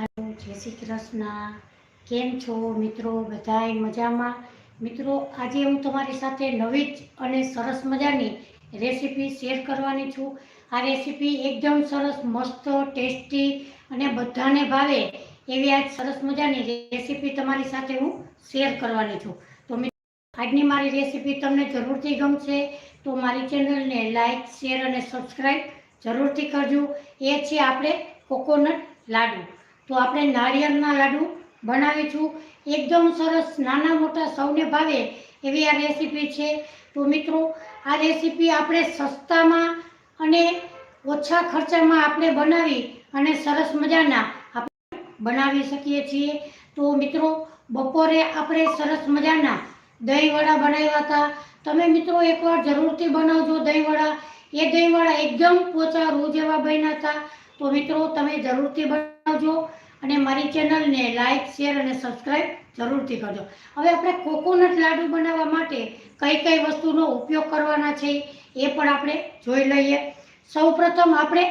હાલો, જય શ્રી કૃષ્ણ. કેમ છો મિત્રો? બધાય મજામાં? મિત્રો, આજે હું તમારી સાથે નવી જ અને સરસ મજાની રેસીપી શેર કરવાની છું. આ રેસીપી એકદમ સરસ, મસ્ત, ટેસ્ટી અને બધાને ભાવે એવી આજ સરસ મજાની રેસીપી તમારી સાથે હું શેર કરવાની છું. તો મિત્રો, આજની મારી રેસીપી તમને જરૂરથી ગમશે તો મારી ચેનલને લાઈક, શેર અને સબસ્ક્રાઈબ જરૂરથી કરજો. એ છે આપણે કોકોનટ લાડુ. તો આપણે નાળિયેરના લાડુ બનાવીશું. એકદમ સરસ, નાના મોટા સૌને ભાવે એવી આ રેસીપી છે. તો મિત્રો, આ રેસીપી આપણે સસ્તામાં અને ઓછા ખર્ચામાં આપણે બનાવી અને સરસ મજાના આપણે બનાવી શકીએ છીએ. તો મિત્રો, બપોરે આપણે સરસ મજાના દહીંવડા બનાવ્યા હતા. તમે મિત્રો એકવાર જરૂરથી બનાવજો દહીંવડા. એ દહીંવડા એકદમ પોચા રૂ જેવા બન્યા હતા. તો મિત્રો, તમે જરૂરથી બનાવજો અને મારી ચેનલને લાઈક, શેર અને સબસ્ક્રાઈબ જરૂરથી કરજો. હવે આપણે કોકોનટ લાડુ બનાવવા માટે કઈ કઈ વસ્તુનો ઉપયોગ કરવાના છે એ પણ આપણે જોઈ લઈએ. સૌપ્રથમ આપણે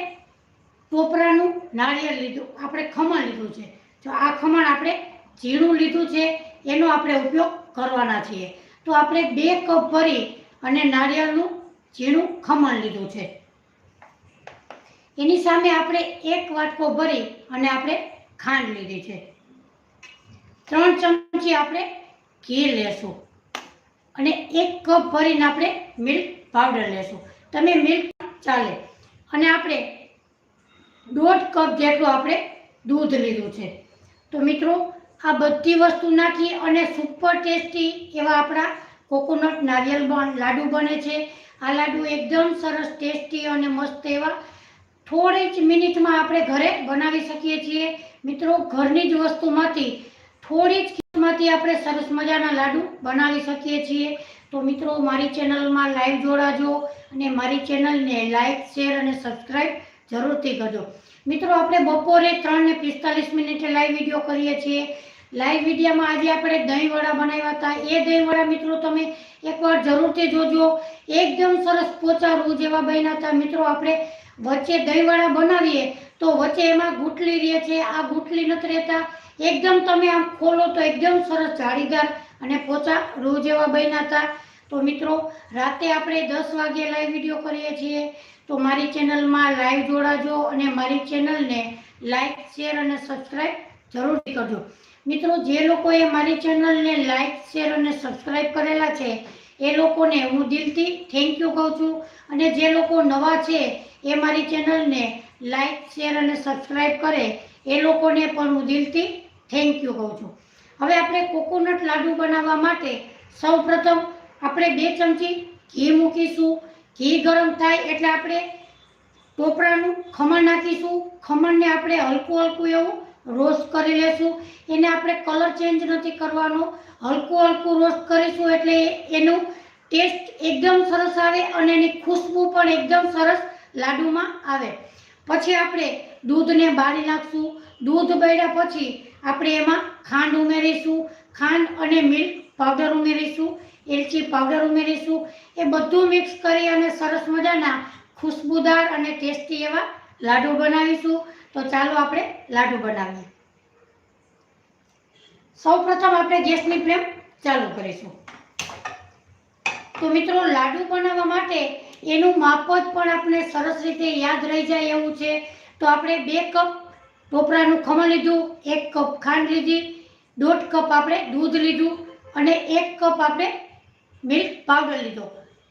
ટોપરાનું નાળિયેર લીધું, આપણે ખમણ લીધું છે. જો આ ખમણ આપણે ઝીણું લીધું છે, એનો આપણે ઉપયોગ કરવાના છીએ. તો આપણે 2 કપ ભરી અને નાળિયેરનું ઝીણું ખમણ લીધું છે. એની સામે આપણે 1 વાટકો ભરી અને આપણે ખાંડ લીધી છે. 3 ચમચી આપણે ઘી લેશું અને 1 કપ ભરીને આપણે મિલ્ક પાવડર લેશું. તમે મિલ્ક ચાલે. અને આપણે 1.5 કપ જેટલું આપણે દૂધ લીધું છે. તો મિત્રો, આ બધી વસ્તુ નાખી અને સુપર ટેસ્ટી એવા આપણા કોકોનટ નારિયેળ લાડુ બને છે. આ લાડુ એકદમ સરસ, ટેસ્ટી અને મસ્ત એવા થોડી જ મિનિટમાં આપણે ઘરે બનાવી શકીએ છીએ. મિત્રો, ઘરની જ વસ્તુમાંથી થોડી જ કિંમતમાંથી આપણે સરસ મજાના લાડુ બનાવી શકીએ છીએ. તો મિત્રો, મારી ચેનલમાં લાઈવ જોડાજો અને મારી ચેનલને લાઈક, શેર અને સબસ્ક્રાઈબ જરૂરથી કરજો. મિત્રો, આપણે બપોરે 3:45 લાઈવ વિડીયો કરીએ છીએ. લાઈવ વિડીયોમાં આજે આપણે દહીંવડા બનાવ્યા હતા. એ દહીંવડા મિત્રો તમે એકવાર જરૂરથી જોજો. એકદમ સરસ પોચા રૂ જેવા બન્યા હતા. મિત્રો, આપણે વચ્ચે દહીંવડા બનાવીએ તો વચ્ચે એમાં ગુટલી રહે છે. આ ગુટલી નથી રહેતા. એકદમ તમે આમ ખોલો તો એકદમ સરસ જાળીદાર અને પોચા રૂ જેવા બન્યા હતા. તો મિત્રો, રાતે આપણે 10 વાગે લાઈવ વિડીયો કરીએ છીએ. તો મારી ચેનલમાં લાઈવ જોડાજો અને મારી ચેનલને લાઈક, શેર અને સબસ્ક્રાઈબ જરૂરથી કરજો. મિત્રો, જે લોકોએ મારી ચેનલને લાઈક, શેર અને સબસ્ક્રાઈબ કરેલા છે એ લોકોને હું દિલથી થેન્ક યુ કહું છું. અને જે લોકો નવા છે એ મારી ચેનલને લાઈક, શેર અને સબસ્ક્રાઈબ કરે એ લોકોને પણ હું દિલથી થેન્ક યુ કહું છું. હવે આપણે કોકોનટ લાડુ બનાવવા માટે સૌપ્રથમ આપણે 2 ચમચી ઘી મૂકીશું. ઘી ગરમ થાય એટલે આપણે ટોપરાનું ખમણ નાખીશું. ખમણને આપણે હલકું હલકું એવું રોસ્ટ કરી લેશું. એને આપણે કલર ચેન્જ નથી કરવાનો. હલકું હલકું રોસ્ટ કરીશું એટલે એનું ટેસ્ટ એકદમ સરસ આવે અને એની ખુશ્બુ પણ એકદમ સરસ લાડુમાં આવે. પછી આપણે દૂધને બાળી નાખશું. દૂધ બાળ્યા પછી આપણે એમાં ખાંડ ઉમેરીશું. ખાંડ અને મિલ્ક પાવડર ઉમેરીશું. એલચી પાવડર ઉમેરીશું. એ બધું મિક્સ કરી અને સરસ મજાના ખુશ્બુદાર અને ટેસ્ટી એવા લાડુ બનાવીશું. તો ચાલો આપણે લાડુ બનાવીએ. સૌપ્રથમ આપણે ગેસની ફ્લેમ ચાલુ કરીશું. તો મિત્રો, લાડુ બનાવવા માટે એનું માપ જ પણ આપણે સરસ રીતે યાદ રહી જાય એવું છે. તો આપણે 2 કપ ટોપરાનું ખમણ લીધું, 1 કપ ખાંડ લીધી, 1.5 કપ આપણે દૂધ લીધું અને 1 કપ આપણે મિલ્ક પાવડર લીધો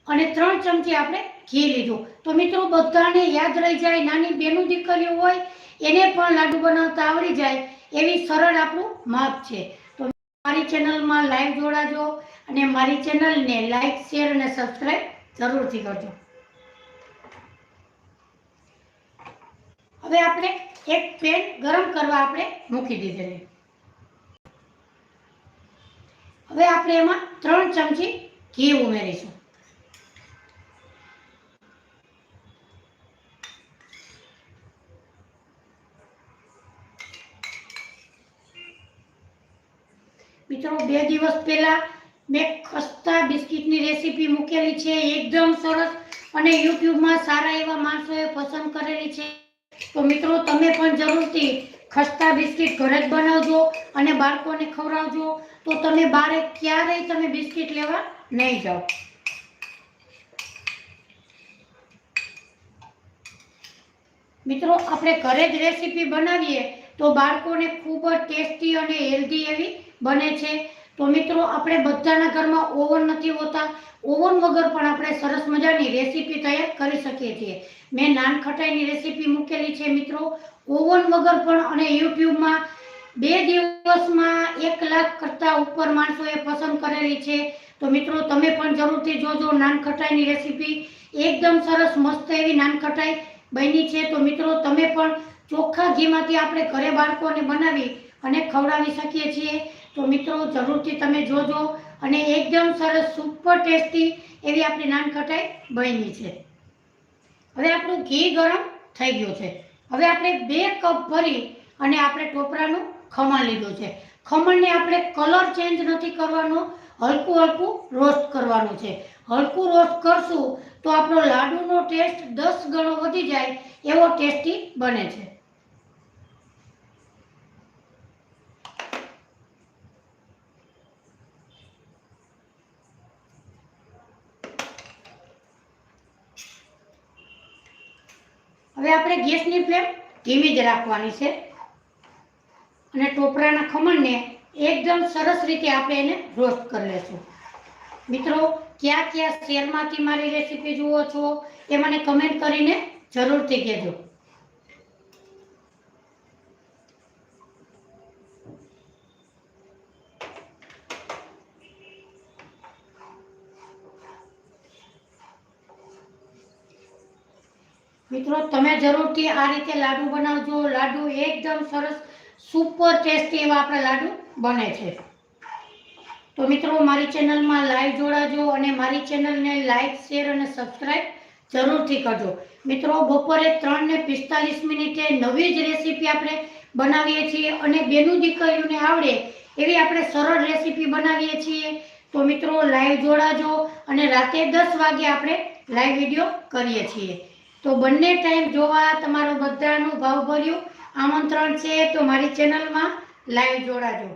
અને 3 ચમચી આપણે ઘી લીધું. તો મિત્રો, બધાને યાદ રહી જાય. નાની બેનું દીકરીઓ હોય એને પણ લાડુ બનાવતા આવડી જાય એવી સરળ આપણું માપ છે. તો મારી ચેનલમાં લાઈવ જોડાજો અને મારી ચેનલને લાઈક, શેર અને સબસ્ક્રાઈબ જરૂરથી કરજો. હવે આપણે એક પેન ગરમ કરવા આપણે મૂકી દીધેલી. હવે આપણે એમાં 3 ચમચી ઘી ઉમેરીશું. મિત્રો, 2 દિવસ પહેલા મેં ખસ્તા બિસ્કિટની રેસીપી મૂકેલી છે. એકદમ સરસ અને યુટ્યુબમાં સારા એવા માણસોએ પસંદ કરેલી છે. તો મિત્રો, તમે પણ જરૂરથી ખસ્તા બિસ્કિટ ઘરે જ બનાવજો અને બાળકોને ખવડાવજો, તો તમે બારે ક્યારેય તમે બિસ્કિટ લેવા નહીં જાઓ. મિત્રો, આપણે ઘરે જ રેસીપી બનાવીએ તો બાળકોને ખૂબ જ ટેસ્ટી અને હેલ્ધી એવી બને છે. તો મિત્રો, આપણે બધાના ઘરમાં ઓવન નથી હોતા, ઓવન વગર પણ આપણે સરસ મજાની રેસીપી તૈયાર કરી શકીએ છીએ. મેં નાનખટાઈની રેસીપી મૂકેલી છે મિત્રો, ઓવન વગર પણ, અને યુટ્યુબમાં 2 દિવસમાં 1 લાખ કરતાં ઉપર માણસોએ પસંદ કરેલી છે. તો મિત્રો, તમે પણ જરૂરથી જોજો નાનખટાઈની રેસીપી. એકદમ સરસ મસ્ત એવી નાનખટાઈ બની છે. તો મિત્રો, તમે પણ ચોખ્ખા ઘીમાંથી આપણે ઘરે બાળકોને બનાવી અને ખવડાવી શકીએ છીએ. તો મિત્રો, જરૂરથી તમે જોજો, અને એકદમ સરસ સુપર ટેસ્ટી એવી આપણી નાનખટાઈ બની છે. હવે આપણું ઘી ગરમ થઈ ગયું છે. હવે આપણે 2 કપ ભરી અને આપણે ટોપરાનું ખમણ લીધું છે. ખમણને આપણે કલર ચેન્જ નથી કરવાનો, હલકું હલકું રોસ્ટ કરવાનું છે. હલકું રોસ્ટ કરશું તો આપણો લાડુનો ટેસ્ટ 10 ગણો વધી જાય એવો ટેસ્ટી બને છે. હવે આપણે ગેસની ફ્લેમ ધીમી જ રાખવાની છે, અને ટોપરાના ખમણને એકદમ સરસ રીતે આપણે એને રોસ્ટ કરી લેશું. મિત્રો, ક્યાં ક્યાં શહેરમાંથી મારી રેસીપી જુઓ છો એ મને કમેન્ટ કરીને જરૂરથી કહેજો. મિત્રો, તમે જરૂરથી આ રીતે લાડુ બનાવજો. લાડુ એકદમ સરસ સુપર ટેસ્ટી એવા આપણા લાડુ બને છે. તો મિત્રો, મારી ચેનલમાં લાઈવ જોડાજો, અને મારી ચેનલને લાઈક, શેર અને સબસ્ક્રાઈબ જરૂરથી કરજો. મિત્રો, બપોરે 3:45 નવી જ રેસીપી આપણે બનાવીએ છીએ, અને બેનું દીકરીઓને આવડે એવી આપણે સરળ રેસીપી બનાવીએ છીએ. તો મિત્રો, લાઈવ જોડાજો, અને રાતે 10 વાગે આપણે લાઈવ વિડીયો કરીએ છીએ. તો બંને ટાઈમ જોવા તમારું બધાનું ભાવભર્યું આમંત્રણ છે. તો મારી ચેનલમાં લાઈવ જોડાજો.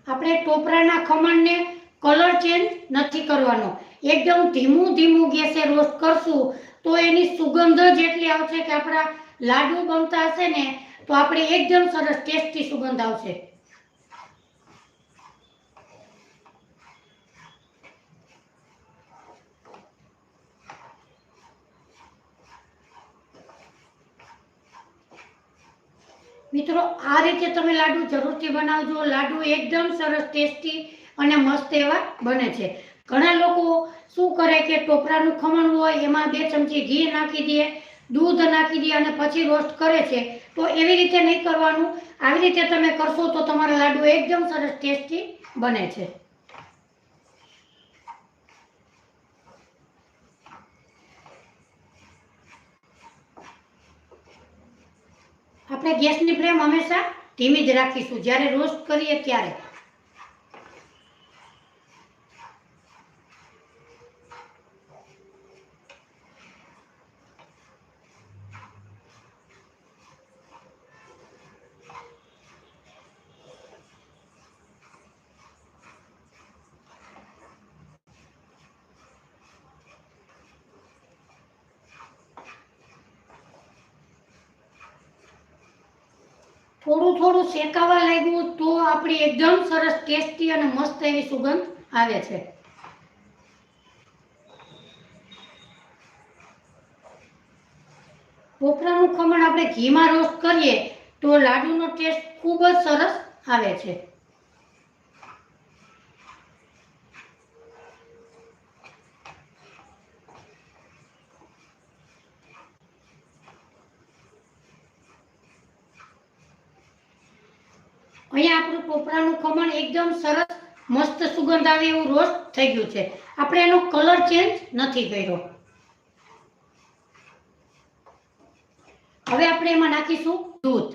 આપણે ટોપરાના ખમણને કલર ચેન્જ નથી કરવાનો, એકદમ ધીમું ધીમું ગેસે રોસ્ટ કરશું તો એની સુગંધ જ એટલી આવશે કે આપણા લાડુ બનતા હશે ને તો આપણે એકદમ સરસ ટેસ્ટી સુગંધ આવશે. મિત્રો, આ રીતે તમે લાડુ જરૂરથી બનાવજો. લાડુ એકદમ સરસ ટેસ્ટી અને મસ્ત એવા બને છે. ઘણા લોકો શું કરે કે ટોપરાનું ખમણ હોય એમાં 2 ચમચી ઘી નાખી દે, દૂધ નાખી દે અને પછી રોસ્ટ કરે છે. તો એવી રીતે નહીં કરવાનું. આવી રીતે તમે કરશો તો તમારા લાડુ એકદમ સરસ ટેસ્ટી બને છે. આપણે ગેસની ફ્લેમ હંમેશા ધીમી જ રાખીશું જ્યારે રોસ્ટ કરીએ ત્યારે. થોડું થોડું શેકાવા લાગ્યું તો આપણી એકદમ સરસ ટેસ્ટી અને મસ્ત એવી સુગંધ આવે છે. ટોપરાનું ખમણ આપણે ઘીમાં રોસ્ટ કરીએ તો લાડુનો ટેસ્ટ ખૂબ જ સરસ આવે છે. અહીંયા આપણું ટોપરાનું ખમણ એકદમ સરસ મસ્ત સુગંધ આવે એવું રોસ્ટ થઈ ગયું છે. આપણે એનો કલર ચેન્જ નથી કર્યો. હવે આપણે એમાં નાખીશું દૂધ.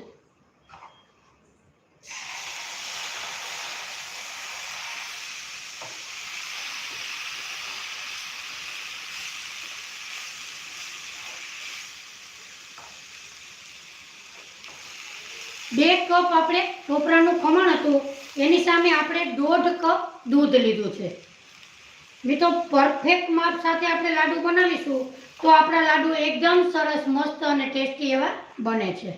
2 કપ આપણે ટોપરાનું ખમણ હતું એની સામે આપણે 1.5 કપ દૂધ લીધું છે મિત્રો. પરફેક્ટ માપ સાથે આપણે લાડુ બનાવીશું તો આપણા લાડુ એકદમ સરસ મસ્ત અને ટેસ્ટી એવા બને છે.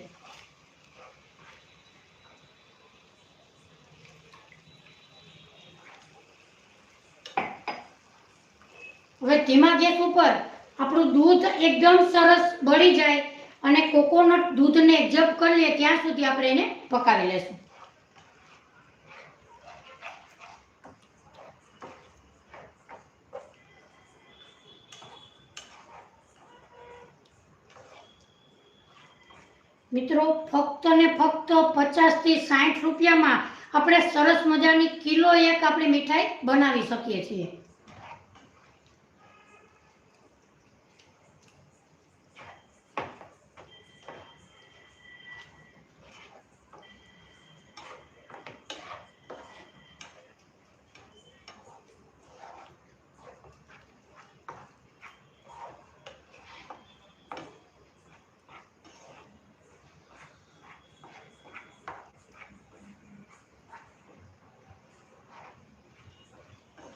હવે ધીમા ગેસ ઉપર આપણું દૂધ એકદમ સરસ બળી જાય અને કોકોનટ દૂધને એબ્ઝોર્બ કરી લે ત્યાં સુધી આપણે એને પકાવી લેશું. મિત્રો ફક્ત ને ફક્ત 50 થી 60 રૂપિયામાં આપણે સરસ મજાની કિલો 1 આપણે મીઠાઈ બનાવી શકીએ છીએ.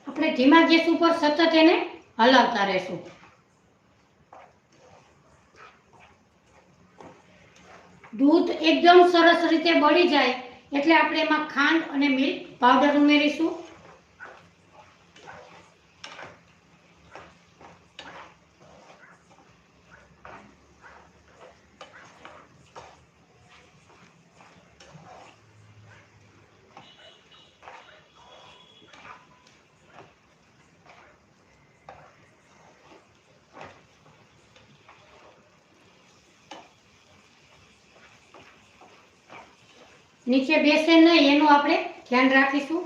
આપણે ધીમા ગેસ ઉપર સતત એને હલાવતા રહેશું. દૂધ એકદમ સરસ રીતે બળી જાય એટલે આપણે એમાં ખાંડ અને મિલ્ક પાવડર ઉમેરીશું. નીચે બેસે નહીં એનું આપણે ધ્યાન રાખીશું.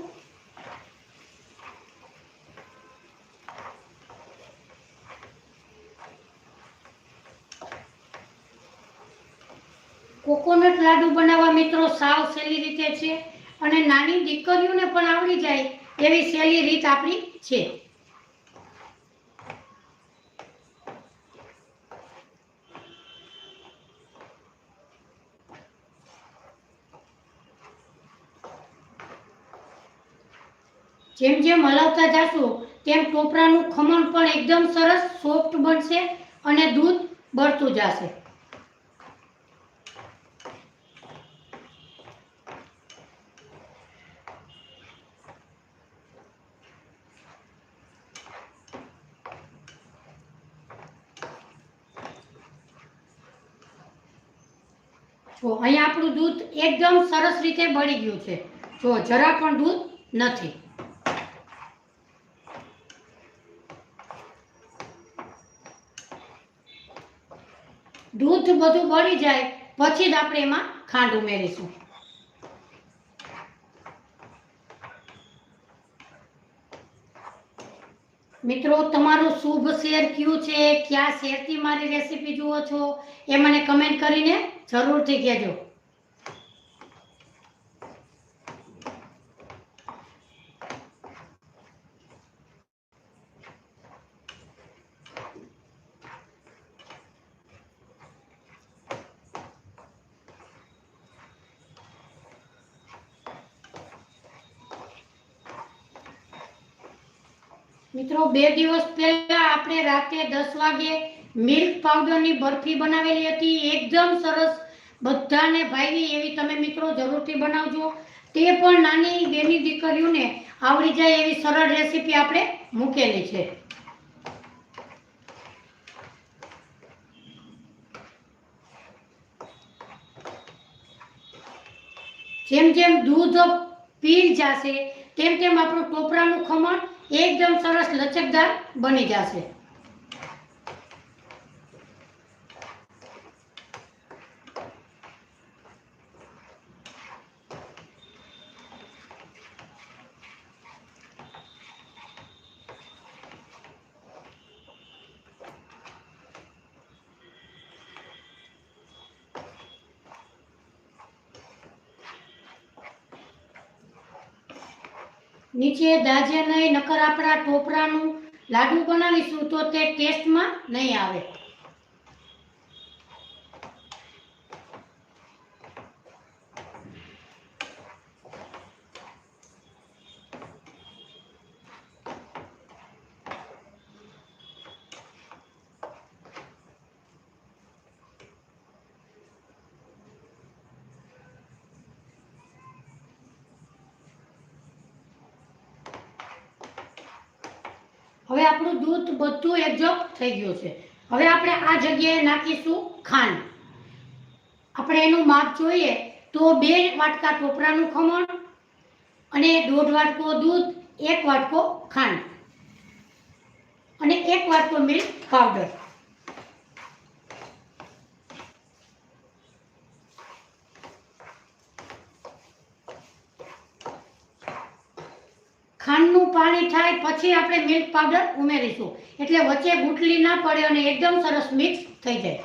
કોકોનટ લાડુ બનાવવા મિત્રો સાવ સહેલી રીતે છે અને નાની દીકરીઓને પણ આવડી જાય એવી સહેલી રીત આપણી છે. જેમ જેમ હલાવતા જાશું તેમ ટોપરાનું ખમણ પણ એકદમ સરસ સોફ્ટ બનશે અને દૂધ બળતું જશે. જો અહીંયા આપણું દૂધ એકદમ સરસ રીતે બળી ગયું છે. જો જરા પણ દૂધ નથી. દૂધ બધું બળી જાય પછી જ આપણે એમાં ખાંડ ઉમેરીશું. મિત્રો તમારું શુભ શેર કયું છે, ક્યાં શેરથી મારી રેસીપી જુઓ છો એ મને કમેન્ટ કરીને જરૂરથી કહેજો. મિત્રો 2 દિવસ પહેલા આપણે રાતે 10 વાગે મિલ્ક પાવડરની બરફી બનાવેલી હતી. એકદમ સરસ બધાને ભાવી એવી તમે મિત્રો જરૂરથી બનાવજો. તે પણ નાની બેની દીકરીઓને આવડી જાય એવી સરળ રેસીપી આપણે મૂકેલી છે. જેમ જેમ દૂધ પીલ જશે તેમ તેમ આપણું ટોપરાનું ખમણ એકદમ સરસ લચકદાર બની જશે. નીચે દાજે નહીં, નકર આપણા ટોપરાનું લાડુ બનાવીશું તો તે ટેસ્ટમાં નહીં આવે. હવે આપણું દૂધ બધું એકજોટ થઈ ગયું છે. હવે આપણે આ જગ્યાએ નાખીશું ખાંડ. આપણે એનું માપ જોઈએ તો 2 વાટકા ટોપરાનું ખમણ અને 1.5 વાટકો દૂધ, 1 વાટકો ખાંડ અને 1 વાટકો મિલ્ક પાવડર. ખાંડનું પાણી થાય પછી આપણે મિલ્ક પાવડર ઉમેરીશું, એટલે વચ્ચે ગુટલી ના પડે અને એકદમ સરસ મિક્સ થઈ જાય.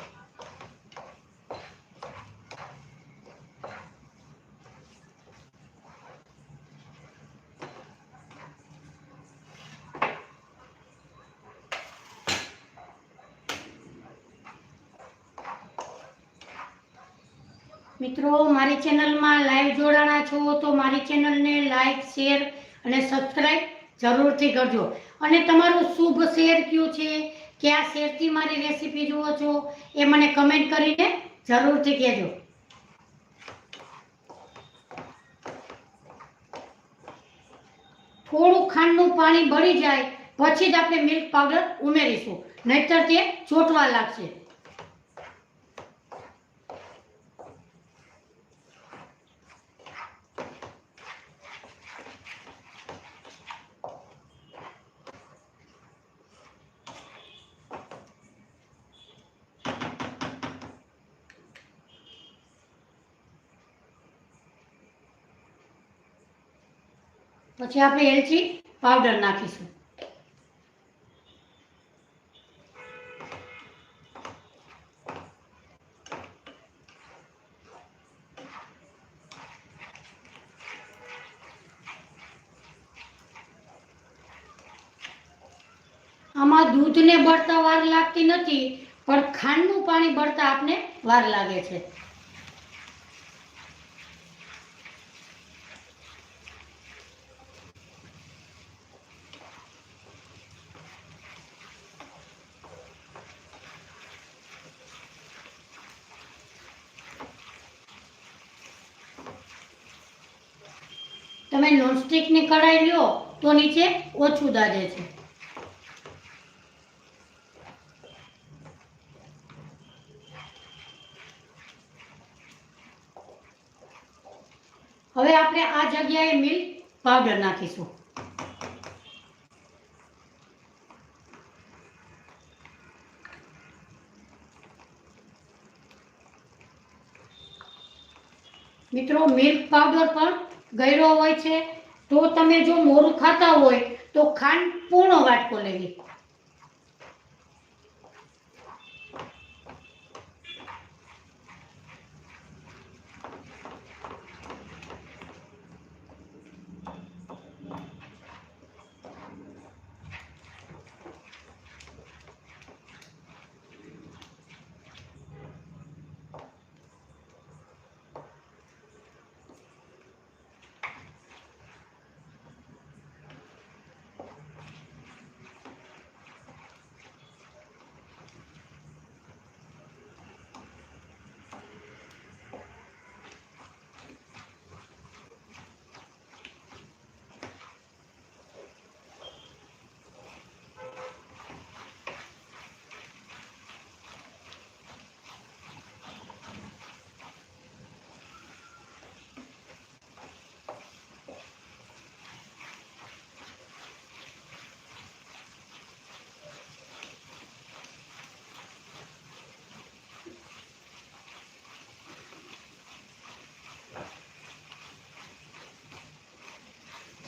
મિત્રો, મારી ચેનલમાં લાઈવ જોડાણા છો તો મારી ચેનલને લાઈક, શેર અને સબસ્ક્રાઈબ જરૂરથી કરજો. અને તમારું શુભ શહેર કયું છે, કયા શહેરથી મારી રેસીપી જુઓ છો એ મને કમેન્ટ કરીને જરૂરથી કહેજો. થોડું ખાંડનું પાણી બળી જાય પછી જ આપણે મિલ્ક પાવડર ઉમેરીશું, નહીતર તે ચોંટવા લાગશે. પછી આપણે એલચી પાવડર નાખીશું. આમાં દૂધને બળતા વાર લાગતી નથી, પણ ખાંડનું પાણી બળતા આપને વાર લાગે છે. તમે નોનસ્ટિકની કઢાઈ લ્યો તો નીચે ઓછું દાજે છે. હવે આપણે આ જગ્યાએ મિલ્ક પાવડર નાખીશું. મિત્રો, મિલ્ક પાવડર પણ ગળ્યો હોય છે, તો તમે જો મોરું ખાતા હોય તો ખાંડ પૂર્ણ વાટકો લેવી.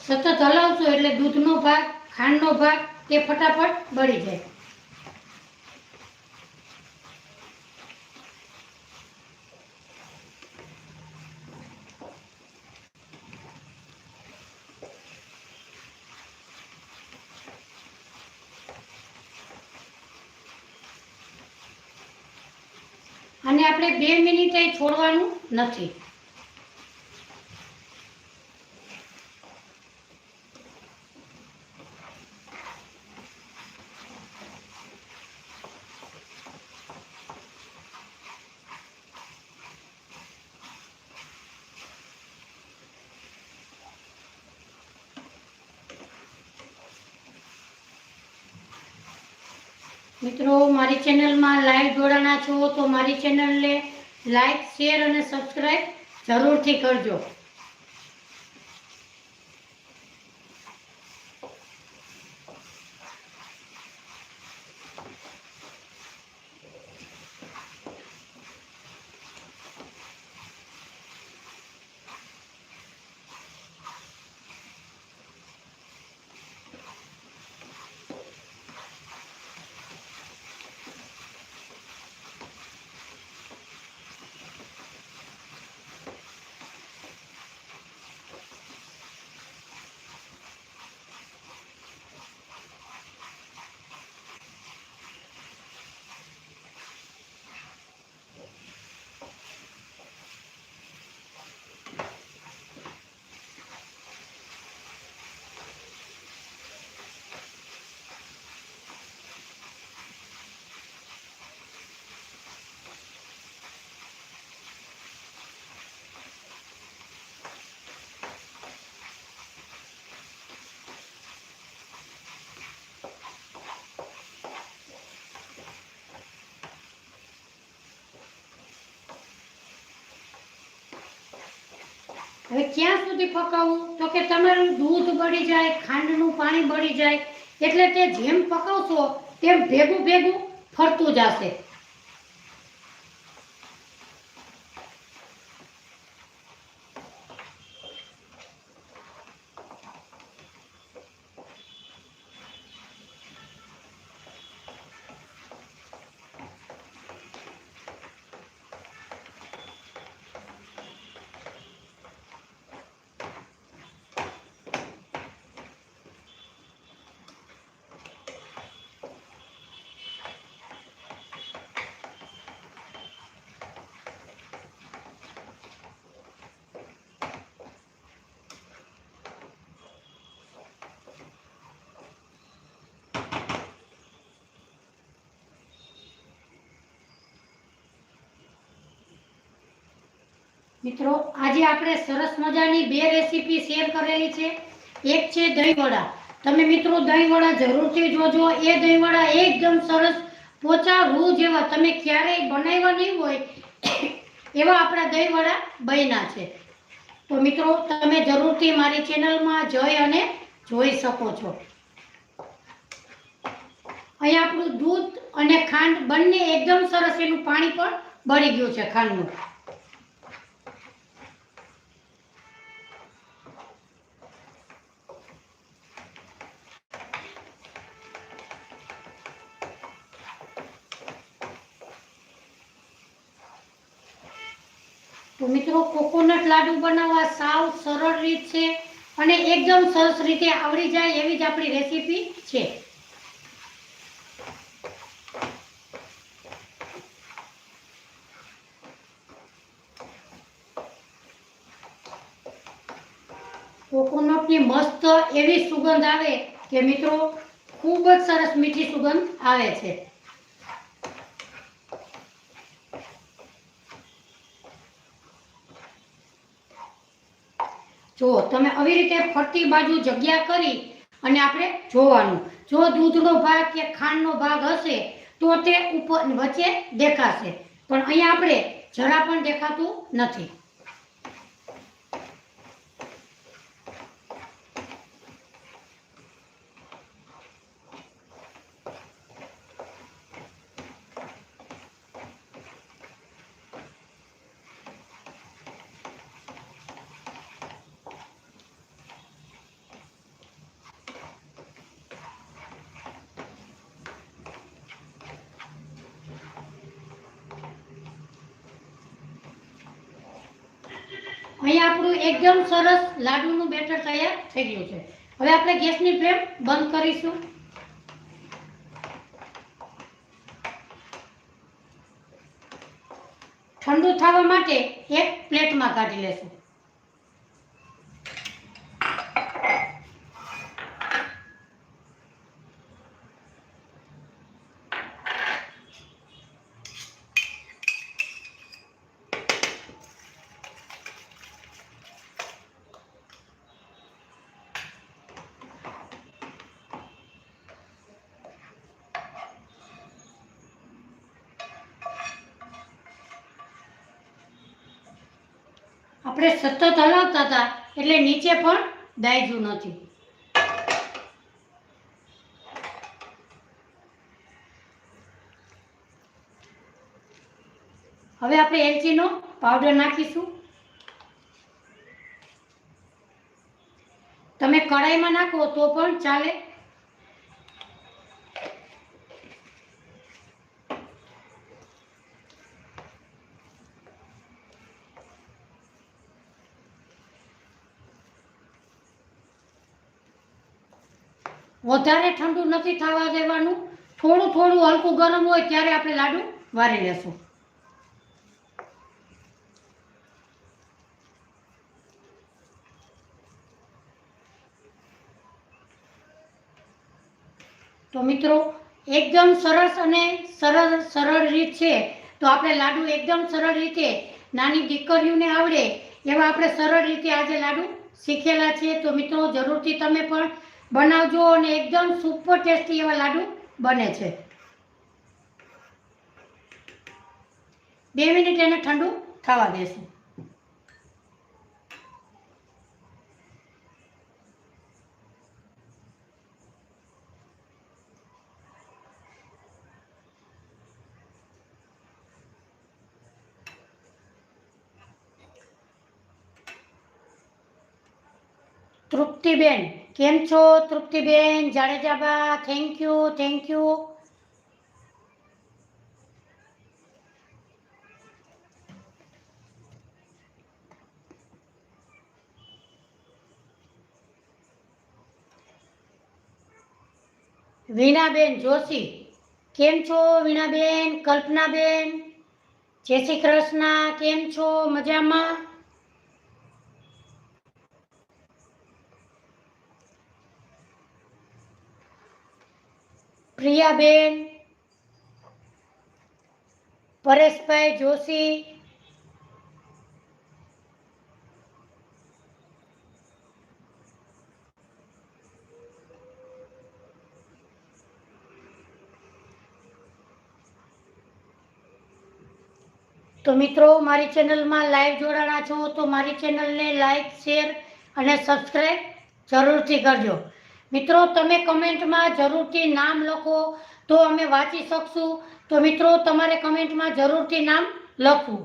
સતત હલાવશો એટલે દૂધનો ભાગ, ખાંડનો ભાગ તે ફટાફટ બળી જાય. અને આપણે 2 મિનિટ છોડવાનું નથી. મિત્રો મારી ચેનલમાં લાઈવ જોડાણા છો તો મારી ચેનલને લાઈક, શેર અને સબસ્ક્રાઈબ જરૂરથી કરજો. હવે ક્યાં સુધી પકાવવું તો કે તમારું દૂધ બળી જાય, ખાંડનું પાણી બળી જાય, એટલે તે જેમ પકાવશો તેમ ભેગું ભેગું ફરતું જશે. મિત્રો આજે આપણે સરસ મજાની બે રેસીપી શેર કરેલી છે. એક છે દહીં વડા. તમે મિત્રો દહીં વડા જરૂરથી જોજો. એ દહીં વડા એકદમ સરસ પોચા રૂ જેવા, તમે ક્યારેય બનાવ્યા નહીં હોય એવા આપણા દહીં વડા બન્યા છે. તો મિત્રો તમે જરૂરથી મારી ચેનલમાં જઈ અને જોઈ શકો છો. અહીં આપણું દૂધ અને ખાંડ બંને એકદમ સરસ, એનું પાણી પણ બળી ગયું છે ખાંડનું. તો મિત્રો કોકોનટ લાડુ બનાવવા સાવ સરળ રીત છે અને એકદમ સરસ રીતે આવડી જાય એવી જ આપણી રેસીપી છે. કોકોનટની મસ્ત એવી સુગંધ આવે કે મિત્રો ખૂબ જ સરસ મીઠી સુગંધ આવે છે. જો તમે આવી રીતે ફરતી બાજુ જગ્યા કરી અને આપણે જોવાનું, જો દૂધનો ભાગ કે ખાંડનો ભાગ હશે તો તે ઉપર વચ્ચે દેખાશે, પણ અહીંયા આપણે જરા પણ દેખાતું નથી. અહીંયા આપણું એકદમ સરસ લાડુનું બેટર તૈયાર થઈ ગયું છે. હવે આપણે ગેસની ફ્લેમ બંધ કરીશું. ઠંડુ થવા માટે એક પ્લેટમાં કાઢી લેશું. આપણે સતત હલાવતા હતા એટલે નીચે પણ દાયજું નથી. હવે આપણે એલચીનો પાવડર નાખીશું. તમે કઢાઈમાં નાખો તો પણ ચાલે. વધારે ઠંડુ નથી થવા દેવાનું. થોડું થોડું હલકું ગરમ હોય ત્યારે આપણે લાડુ વારી લેશું. તો મિત્રો એકદમ સરસ અને સરળ રીત છે. તો આપણે લાડુ એકદમ સરળ રીતે નાની દીકરીઓને આવડે એવા આપણે સરળ રીતે આજે લાડુ શીખેલા છે. તો મિત્રો જરૂરથી તમે પણ બનાવજો અને એકદમ સુપર ટેસ્ટી એવા લાડુ બને છે. 2 મિનિટ એને ઠંડુ થવા દેશું. તૃપ્તિબેન કેમ છો? Triptiben જાડેજાબા thank you. વીણાબેન જોશી કેમ છો? વીણાબેન, કલ્પનાબેન જય શ્રી કૃષ્ણ, કેમ છો? મજામાં? પ્રિયાબેન, પરેશભાઈ જોશી, તો મિત્રો મારી ચેનલમાં લાઈવ જોડાણા છો તો મારી ચેનલને લાઈક, શેર અને સબસ્ક્રાઈબ જરૂરથી કરજો. મિત્રો તમે કમેન્ટમાં જરૂરથી નામ લખો તો અમે વાંચી શકશું. તો મિત્રો તમારે કમેન્ટમાં જરૂરથી નામ લખવું.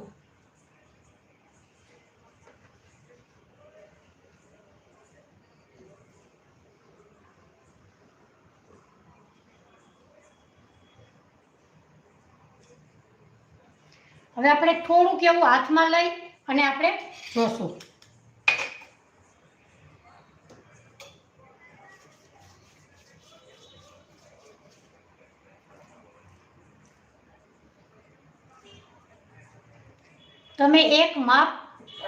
હવે આપણે થોડુંક એવું હાથમાં લઈ અને આપણે જોશું. તમે એક માપ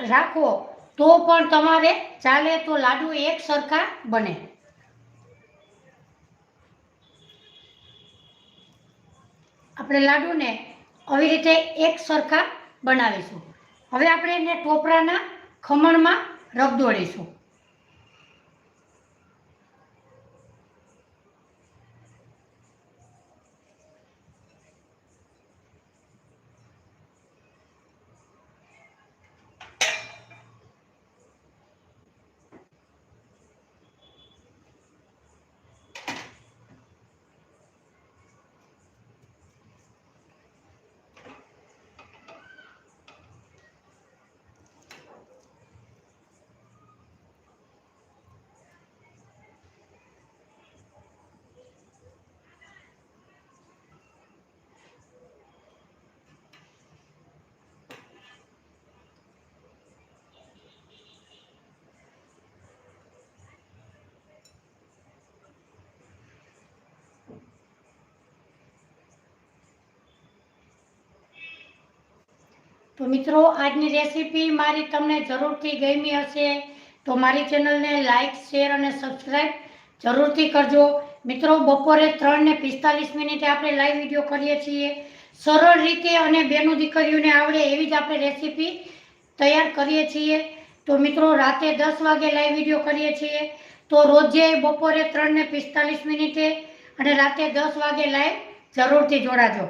રાખો તો પણ તમારે ચાલે. તો લાડુ એક સરખા બને. આપણે લાડુને આવી રીતે એક સરખા બનાવીશું. હવે આપણે એને ટોપરાના ખમણમાં રગદોળીશું. તો મિત્રો આજની રેસીપી મારી તમને જરૂરથી ગમી હશે તો મારી ચેનલને લાઈક, શેર અને સબસ્ક્રાઈબ જરૂરથી કરજો. મિત્રો બપોરે 3:45 આપણે લાઈવ વિડીયો કરીએ છીએ. સરળ રીતે અને બેનું દીકરીઓને આવડે એવી જ આપણે રેસીપી તૈયાર કરીએ છીએ. તો મિત્રો રાતે 10 વાગે લાઈવ વિડીયો કરીએ છીએ. તો રોજે બપોરે 3:45 અને રાતે 10 વાગે લાઈવ જરૂરથી જોડાજો.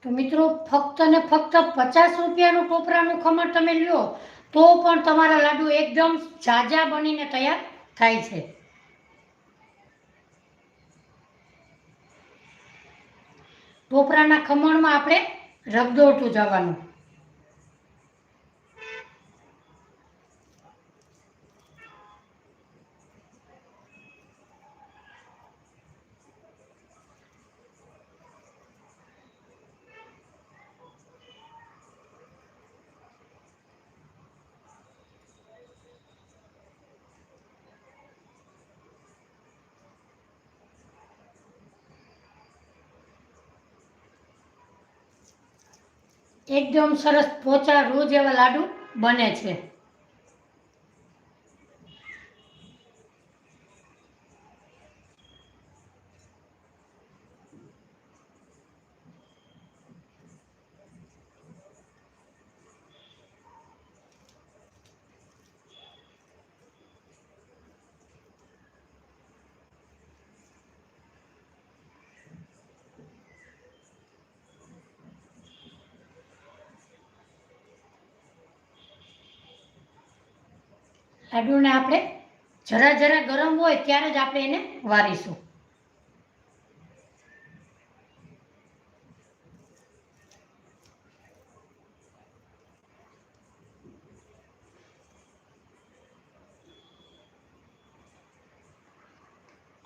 તો મિત્રો ફક્ત ને ફક્ત 50 રૂપિયાનું ટોપરાનું ખમણ તમે લ્યો તો પણ તમારા લાડુ એકદમ ઝાઝા બનીને તૈયાર થાય છે. ટોપરાના ખમણમાં આપણે રગદોળતું જવાનું. એકદમ સરસ પોચા રૂ જેવા લાડુ બને છે. લાડુને આપણે જરા જરા ગરમ હોય ત્યારે જ આપણે એને વારીશું.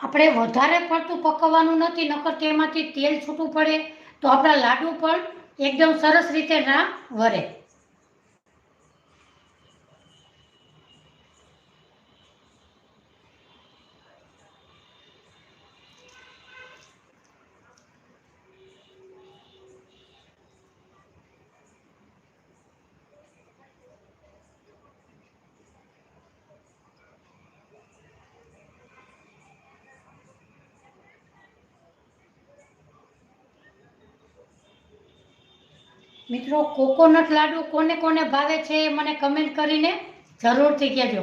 આપણે વધારે પડતું પકવવાનું નથી, નકર તેમાંથી તેલ છૂટું પડે તો આપણા લાડુ પણ એકદમ સરસ રીતે ના વરે. મિત્રો કોકોનટ લાડુ કોને કોને ભાવે છે મને કમેન્ટ કરીને જરૂરથી કહેજો.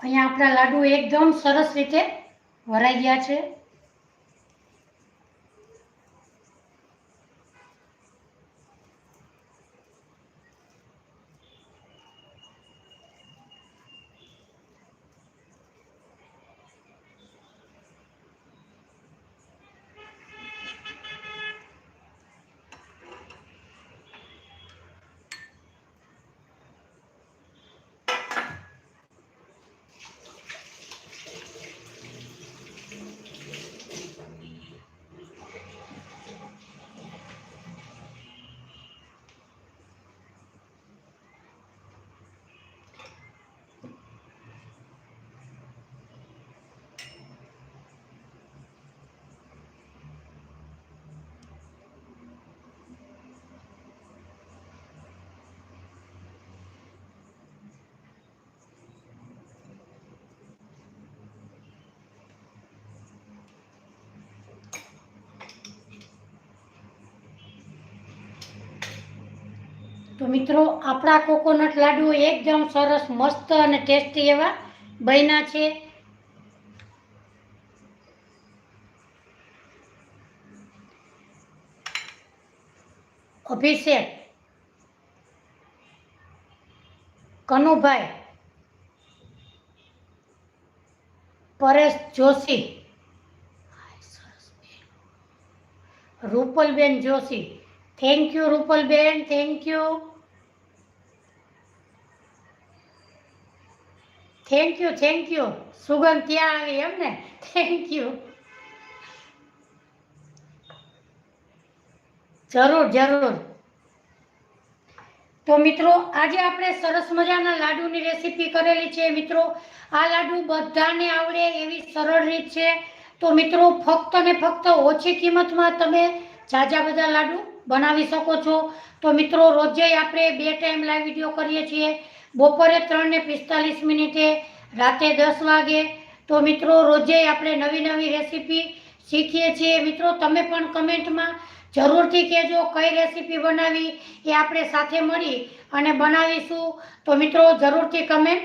અહીંયા આપણા લાડુ એકદમ સરસ રીતે વરાઈ ગયા છે. તો મિત્રો આપણા કોકોનટ લાડુ એકદમ સરસ મસ્ત અને ટેસ્ટી એવા બન્યા છે. Abhishek, Kanubhai, Paresh Joshi, Rupalben Joshi, thank you Rupalben, thank you. Thank you. સુગંધ ત્યાં આવી એમ ને, થેન્ક યુ. જરૂર. તો મિત્રો આજે આપણે સરસ મજાના લાડુની રેસીપી કરેલી છે. મિત્રો આ લાડુ બધાને આવડે એવી સરળ રીત છે. તો મિત્રો ફક્ત ને ફક્ત ઓછી કિંમતમાં તમે ઝાઝા બધા લાડુ બનાવી શકો છો. તો મિત્રો રોજે આપણે 2 ટાઈમ લાઈવ વિડીયો કરીએ છીએ, બપોરે 3:45 રાતે 10 વાગે. તો મિત્રો રોજે આપણે નવી રેસીપી શીખીએ છીએ. મિત્રો તમે પણ કમેન્ટમાં જરૂરથી કહેજો કઈ રેસીપી બનાવી, એ આપણે સાથે મળી અને બનાવીશું. તો મિત્રો જરૂરથી કમેન્ટ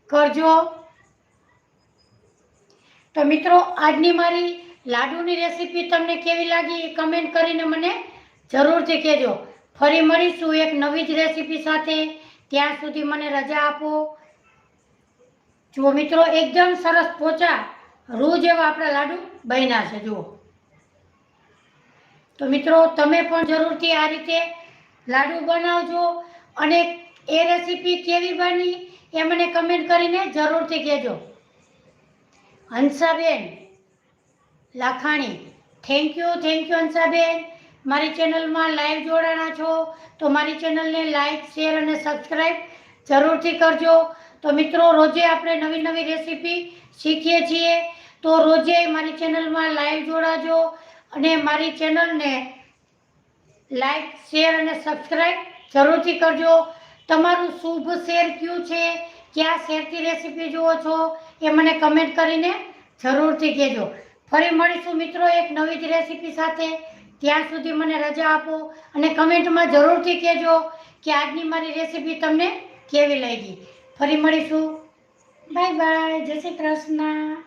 કરજો. તો મિત્રો આજની મારી લાડુની રેસીપી તમને કેવી લાગી એ કમેન્ટ કરીને મને જરૂરથી કહેજો. ફરી મળીશું એક નવી જ રેસીપી સાથે. ત્યાં સુધી મને રજા આપો. જુઓ મિત્રો એકદમ સરસ પોચા રૂ જેવા આપણા લાડુ બન્યા છે. જુઓ તો મિત્રો તમે પણ જરૂરથી આ રીતે લાડુ બનાવજો અને એ રેસીપી કેવી બની એ મને કમેન્ટ કરીને જરૂરથી કહેજો. Hansaben Lakhani, thank you Hansaben. મારી ચેનલમાં લાઈવ જોડાણા છો તો મારી ચેનલને લાઈક, શેર અને સબસ્ક્રાઈબ જરૂરથી કરજો. તો મિત્રો રોજે આપણે નવી રેસીપી શીખીએ છીએ. તો રોજે મારી ચેનલમાં લાઈવ જોડાજો અને મારી ચેનલને લાઈક, શેર અને સબસ્ક્રાઈબ જરૂરથી કરજો. તમારું શુભ શેર કયું છે, ક્યાં શેરથી રેસીપી જુઓ છો એ મને કમેન્ટ કરીને જરૂરથી કહેજો. ફરી મળીશું મિત્રો એક નવી જ રેસીપી સાથે. ત્યાં સુધી મને રજા આપો અને કમેન્ટમાં જરૂરથી કહેજો કે આજની મારી રેસીપી તમને કેવી લાગી. ફરી મળીશું. બાય. જય શ્રી કૃષ્ણ.